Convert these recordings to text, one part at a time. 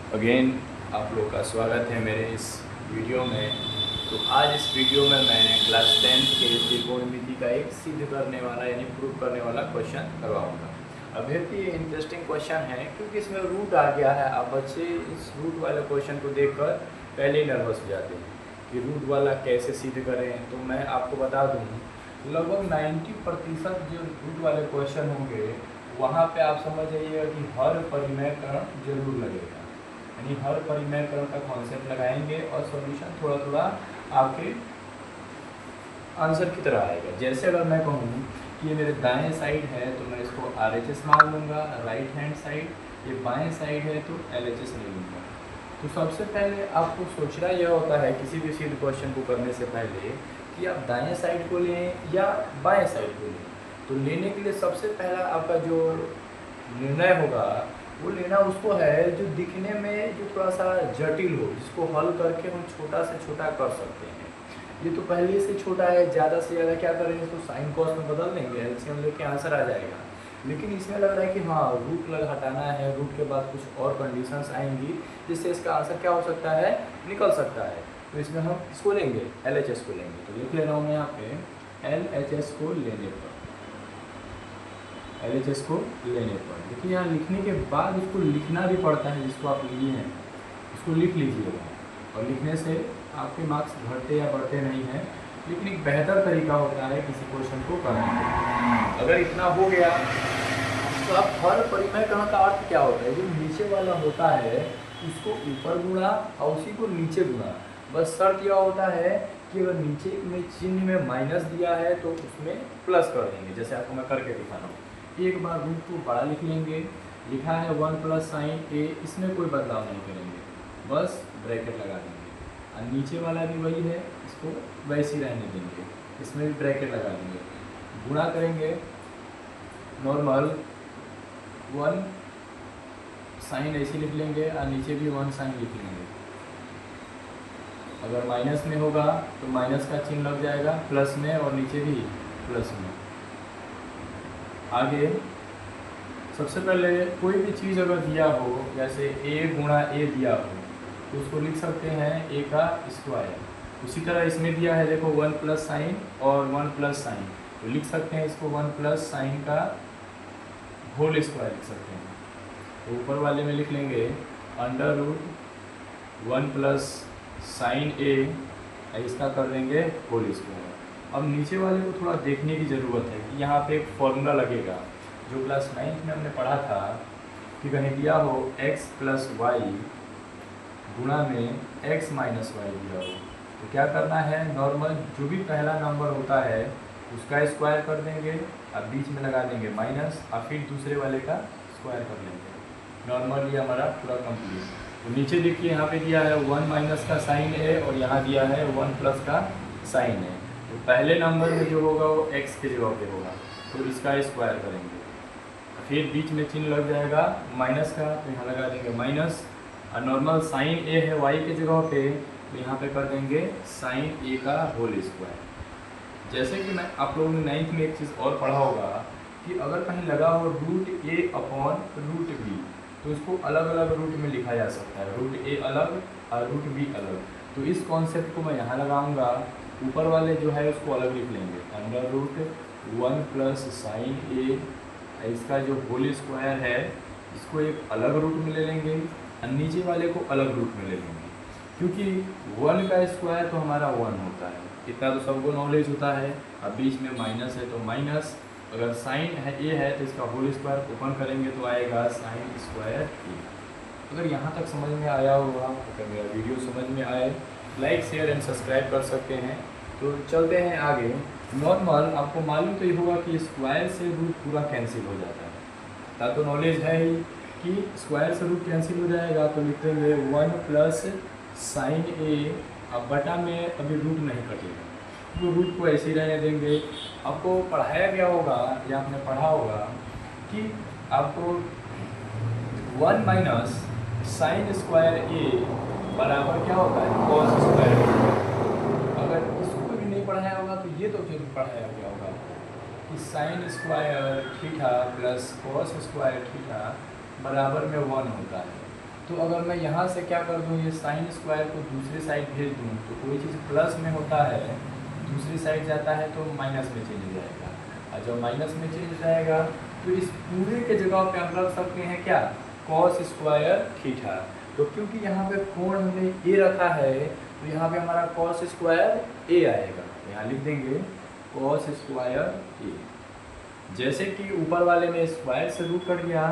Again आप लोग का स्वागत है मेरे इस वीडियो में। तो आज इस वीडियो में मैं क्लास 10th के त्रिकोणमिति का एक सिद्ध करने वाला यानी प्रूव करने वाला क्वेश्चन करवाऊंगा। अब ये इंटरेस्टिंग क्वेश्चन है क्योंकि इसमें रूट आ गया है। अब बच्चे इस रूट वाले क्वेश्चन को देखकर पहले ही नर्वस हो जाते हैं कि रूट वाला कैसे सिद्ध करें। तो मैं आपको बता दूँ, लगभग 90% जो रूट वाले क्वेश्चन होंगे वहाँ पे आप समझ जाइएगा कि हर परिमेयकरण जरूर लगेगा, यानी हर परिमेयकरण का कॉन्सेप्ट लगाएंगे और सॉल्यूशन थोड़ा थोड़ा आपके आंसर की तरह आएगा। जैसे अगर मैं कहूँ कि ये मेरे दाएं साइड है तो मैं इसको RHS मान लूँगा, राइट हैंड साइड ये बाएं साइड है तो LHS ले लूँगा। तो सबसे पहले आपको सोचना यह होता है किसी भी सिद्ध क्वेश्चन को करने से पहले कि आप दाएं साइड को लें या बाएं साइड को लें। तो लेने के लिए सबसे पहला आपका जो निर्णय होगा वो लेना उसको है जो दिखने में जो थोड़ा सा जटिल हो, जिसको हल करके हम छोटा से छोटा कर सकते हैं। ये तो पहले से छोटा है, ज़्यादा से ज़्यादा क्या करेंगे इसको साइन कॉस में बदल देंगे, एलसीएम लेके आंसर आ जाएगा। लेकिन इसमें लग रहा है कि हाँ रूट लग हटाना है, रूट के बाद कुछ और कंडीशंस आएंगी जिससे इसका आंसर क्या हो सकता है, निकल सकता है। तो इसमें हम इसको लेंगे, LHS को लेंगे। तो लिख ले रहा हूँ मैं यहाँ पे LHS को लेने पर, LHS को लेने पर देखिए यहाँ लिखने के बाद उसको लिखना भी पड़ता है, जिसको आप लिए हैं उसको लिख लीजिएगा। और लिखने से आपके मार्क्स घटते या बढ़ते नहीं हैं, लेकिन एक बेहतर तरीका होता है किसी क्वेश्चन को करने का। अगर इतना हो गया तो आप हर परिमेयकरण का अर्थ क्या होता है, जो नीचे वाला होता है उसको ऊपर गुणा और उसी को नीचे गुणा। बस शर्त यह होता है कि अगर नीचे में चिन्ह में माइनस दिया है तो उसमें प्लस कर देंगे, जैसे आपको मैं करके दिखा रहा हूँ। एक बार रूट को बड़ा लिख लेंगे, लिखा है 1 प्लस साइन ए, इसमें कोई बदलाव नहीं करेंगे, बस ब्रैकेट लगा देंगे। और नीचे वाला भी वही है, इसको वैसे ही रहने देंगे, इसमें भी ब्रैकेट लगा देंगे। गुणा करेंगे नॉर्मल 1 साइन ऐसे लिख लेंगे और नीचे भी 1 साइन लिख लेंगे। अगर माइनस में होगा तो माइनस का चिन्ह लग जाएगा प्लस में, और नीचे भी प्लस में। आगे सबसे पहले कोई भी चीज़ अगर दिया हो, जैसे a गुणा a दिया हो तो उसको लिख सकते हैं a का स्क्वायर। उसी तरह इसमें दिया है देखो 1 प्लस साइन और 1 प्लस साइन, तो लिख सकते हैं इसको 1 प्लस साइन का होल स्क्वायर लिख सकते हैं। तो ऊपर वाले में लिख लेंगे अंडर रूट 1 प्लस साइन ए, इसका कर देंगे होल स्क्वायर। अब नीचे वाले को थोड़ा देखने की ज़रूरत है कि यहाँ पे एक फॉर्मूला लगेगा जो क्लास 9th में हमने पढ़ा था कि कहीं दिया हो x प्लस वाई गुणा में x माइनस वाई दिया हो, तो क्या करना है, नॉर्मल जो भी पहला नंबर होता है उसका स्क्वायर कर देंगे और बीच में लगा देंगे माइनस, और फिर दूसरे वाले का स्क्वायर कर लेंगे। नॉर्मल ये हमारा पूरा कंप्लीट। तो नीचे देखिए यहाँ पे दिया है 1 माइनस का साइन है और यहाँ दिया है 1 प्लस का साइन है। तो पहले नंबर में जो होगा वो x के जगह पे होगा, तो इसका स्क्वायर करेंगे। फिर बीच में चिन्ह लग जाएगा माइनस का, तो यहाँ लगा देंगे माइनस। और नॉर्मल साइन a है y के जगह पे, तो यहाँ पे कर देंगे साइन a का होल स्क्वायर। जैसे कि मैं आप लोगों ने 9th में एक चीज़ और पढ़ा होगा कि अगर कहीं लगा हो root a upon root b, तो उसको अलग अलग रूट में लिखा जा सकता है, रूट a अलग और रूट b अलग। तो इस कॉन्सेप्ट को मैं यहाँ लगाऊंगा, ऊपर वाले जो है उसको अलग लिख लेंगे, अंडर रूट 1 प्लस साइन ए, इसका जो होल स्क्वायर है इसको एक अलग रूट में ले लेंगे और नीचे वाले को अलग रूट में ले लेंगे, क्योंकि 1 का स्क्वायर तो हमारा 1 होता है, इतना तो सबको नॉलेज होता है। अब बीच में माइनस है तो माइनस, अगर साइन है ए है तो इसका होल स्क्वायर ओपन करेंगे तो आएगा साइन स्क्वायर ए। अगर यहाँ तक समझ में आया होगा, अगर मेरा वीडियो समझ में आए, लाइक शेयर एंड सब्सक्राइब कर सकते हैं। तो चलते हैं आगे। नॉर्मल आपको मालूम तो ये होगा कि स्क्वायर से रूट पूरा कैंसिल हो जाता है, ता तो नॉलेज है ही कि स्क्वायर से रूट कैंसिल हो जाएगा। तो लिखते हुए 1 प्लस साइन ए, अब बटा में अभी रूट नहीं कटेगा, तो रूट को ऐसे ही रहने देंगे। आपको पढ़ाया गया होगा या आपने पढ़ा होगा कि आपको 1 माइनस साइन स्क्वायर ए बराबर क्या होता है, कॉस स्क्वायर। अगर इसको भी नहीं पढ़ाया होगा तो ये तो जरूर पढ़ाया गया होगा कि sine square theta plus cos square theta बराबर में 1 होता है। तो अगर मैं यहाँ से क्या कर दूँ, ये साइन स्क्वायर को दूसरी साइड भेज दूँ, तो कोई चीज़ प्लस में होता है दूसरी साइड जाता है तो माइनस में चेंज हो जाएगा, और जब माइनस में चेंज हो जाएगा तो इस पूरे के जगह पे हम रख सकते हैं क्या, कॉस स्क्वायर थीटा। तो क्योंकि यहाँ पे कोण हमने ए रखा है तो यहाँ पे हमारा कॉस स्क्वायर ए आएगा, तो यहाँ लिख देंगे कॉस स्क्वायर ए। जैसे कि ऊपर वाले में स्क्वायर से रूट कट गया,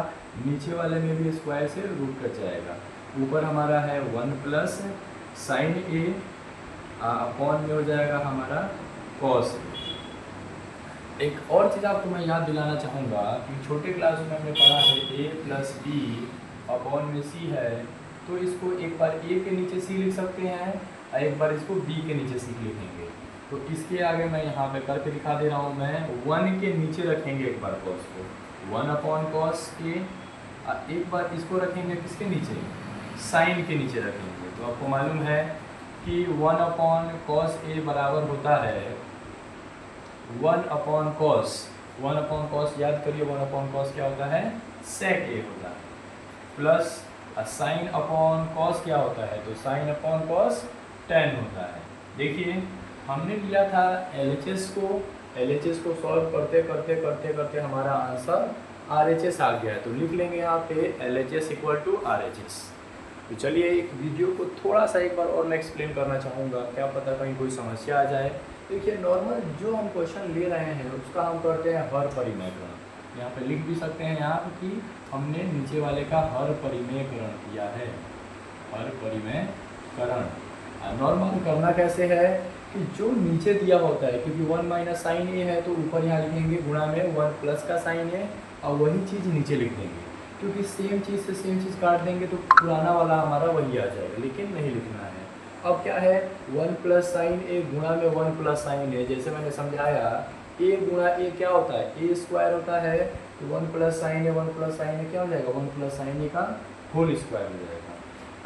नीचे वाले में भी स्क्वायर से रूट कट जाएगा। ऊपर हमारा है 1 प्लस साइन ए अपॉन में हो जाएगा हमारा कॉस ए। एक और चीज़ आपको मैं याद दिलाना चाहूँगा कि छोटे क्लास में हमने पढ़ा है ए प्लस बी अपॉन में सी है, तो इसको एक बार ए के नीचे सी लिख सकते हैं और एक बार इसको बी के नीचे सी लिखेंगे। तो इसके आगे मैं यहाँ पे करके दिखा दे रहा हूँ, मैं 1 के नीचे रखेंगे एक बार कॉस को, 1 अपॉन कॉस के, एक बार इसको रखेंगे किसके नीचे, साइन के नीचे रखेंगे। तो आपको मालूम है कि 1 अपॉन कॉस ए बराबर होता है 1 अपॉन कॉस, 1 अपॉन कॉस याद करिए, 1 अपॉन कॉस क्या होता है, सेक ए होता है, प्लस साइन अपॉन कॉस क्या होता है, तो साइन अपॉन कॉस टेन होता है। देखिए हमने लिया था LHS को सॉल्व करते करते करते करते हमारा आंसर RHS आ गया है, तो लिख लेंगे यहाँ पे LHS इक्वल टू RHS। तो चलिए एक वीडियो को थोड़ा सा एक बार और मैं एक्सप्लेन करना चाहूँगा, क्या पता कहीं कोई समस्या आ जाए। देखिए नॉर्मल जो हम क्वेश्चन ले रहे हैं उसका हम करते हैं हर परिमेयकरण, यहाँ पे लिख भी सकते हैं यहाँ कि हमने नीचे वाले का हर परिमेयकरण किया है, हर परिमेयकरण। नॉर्मल करना कैसे है कि जो नीचे दिया होता है, क्योंकि 1 माइनस साइन ए है तो ऊपर यहाँ लिखेंगे गुणा में 1 प्लस का साइन ए, और वही चीज़ नीचे लिख देंगे, क्योंकि सेम चीज़ से सेम चीज़ काट देंगे तो पुराना वाला हमारा वही आ जाएगा, लेकिन नहीं लिखना है। अब क्या है 1 प्लस साइन ए गुणा में 1 प्लस साइन ए, जैसे मैंने समझाया ए गुणा ए क्या होता है, ए स्क्वायर होता है, तो 1 प्लस साइन ए 1 प्लस साइन ए क्या हो जाएगा, 1 प्लस साइन ए का होल स्क्वायर हो जाएगा।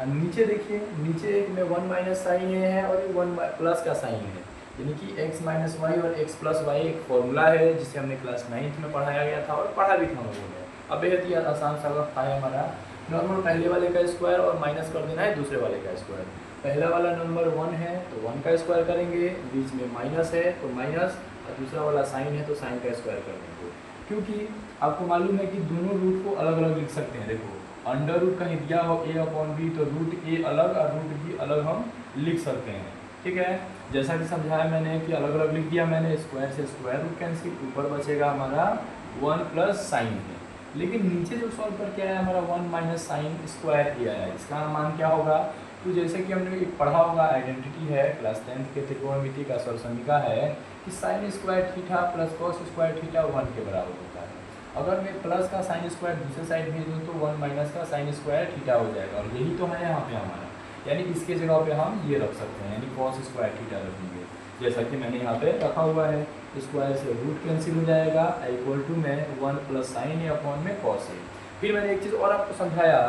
और नीचे देखिए, नीचे एक में 1 माइनस साइन ए है और 1 प्लस का साइन है, यानी कि x माइनस वाई और x प्लस वाई एक फॉर्मूला है जिसे हमने क्लास 9th में पढ़ाया गया था और पढ़ा भी था हम लोगों ने। अब बेहद ही आसान सा वक्त है हमारा, नॉर्मल पहले वाले का स्क्वायर और माइनस कर देना है दूसरे वाले का स्क्वायर। पहला वाला नंबर 1 है तो 1 का स्क्वायर करेंगे, बीच में माइनस है तो माइनस, और दूसरा वाला साइन है तो साइन का स्क्वायर कर देंगे। क्योंकि आपको मालूम है कि दोनों रूट को अलग अलग लिख सकते हैं। देखो अंडर रूट कहीं दिया हो a अपॉन बी तो रूट a अलग और रूट b अलग हम लिख सकते हैं, ठीक है। जैसा कि समझाया मैंने कि अलग अलग लिख दिया मैंने, स्क्वायर से स्क्वायर रूट कैंसिल, ऊपर बचेगा हमारा 1 प्लस साइन है, लेकिन नीचे जो सॉल्व करके आया हमारा 1 माइनस साइन स्क्वायर ए आया, इसका मान क्या होगा, तो जैसे कि हमने एक पढ़ा होगा, आइडेंटिटी है क्लास 10th के त्रिकोणमिति का सरसमीका है कि sine square theta plus cos square theta 1 के बराबर होता है। अगर मैं प्लस का साइन स्क्वायर दूसरे साइड भेज दूँ तो 1 माइनस का साइन स्क्वायर थीटा हो जाएगा, और यही तो है यहाँ पे हमारा, यानी इसके जगह पे हम ये रख सकते हैं, यानी कॉस स्क्वायर थीटा रखेंगे, जैसा कि मैंने यहाँ पे रखा हुआ है। स्क्वायर से रूट कैंसिल हो जाएगा, इक्वल टू में 1 प्लस साइन ए अपॉन में कॉस ए। फिर मैंने एक चीज़ और आपको समझाया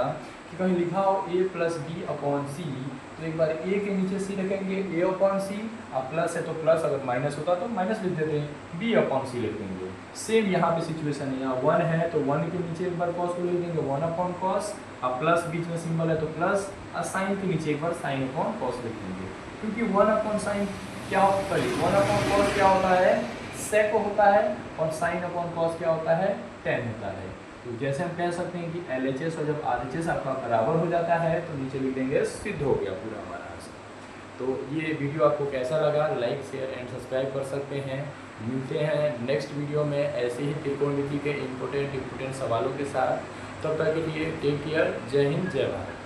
कि कहीं लिखा हो a प्लस बी अपॉन सी, तो एक बार a के नीचे c रखेंगे, a अपॉन सी, अब प्लस है तो प्लस, अगर माइनस होता तो माइनस लिख देते हैं, b अपॉन सी लिख देंगे। सेम यहाँ पे सिचुएशन है, यहाँ 1 है तो 1 के नीचे एक बार कॉस को लिख देंगे 1 अपॉन कॉस, अब प्लस बीच में सिंबल है तो प्लस, और साइन के नीचे एक बार साइन अपॉन कॉस लिख देंगे, क्योंकि 1 अपॉन साइन क्या होता है, 1 अपॉन कॉस क्या होता है, सेक होता है, और साइन अपॉन कॉस क्या होता है, टेन होता है। तो जैसे हम कह सकते हैं कि LHS और जब RHS आपका बराबर हो जाता है तो नीचे लिख देंगे सिद्ध हो गया पूरा हमारा आंसर। तो ये वीडियो आपको कैसा लगा, लाइक शेयर एंड सब्सक्राइब कर सकते हैं। मिलते हैं नेक्स्ट वीडियो में ऐसे ही त्रिकोणमिति के इम्पोर्टेंट सवालों के साथ। तब तक के लिए टेक केयर, जय हिंद जय भारत।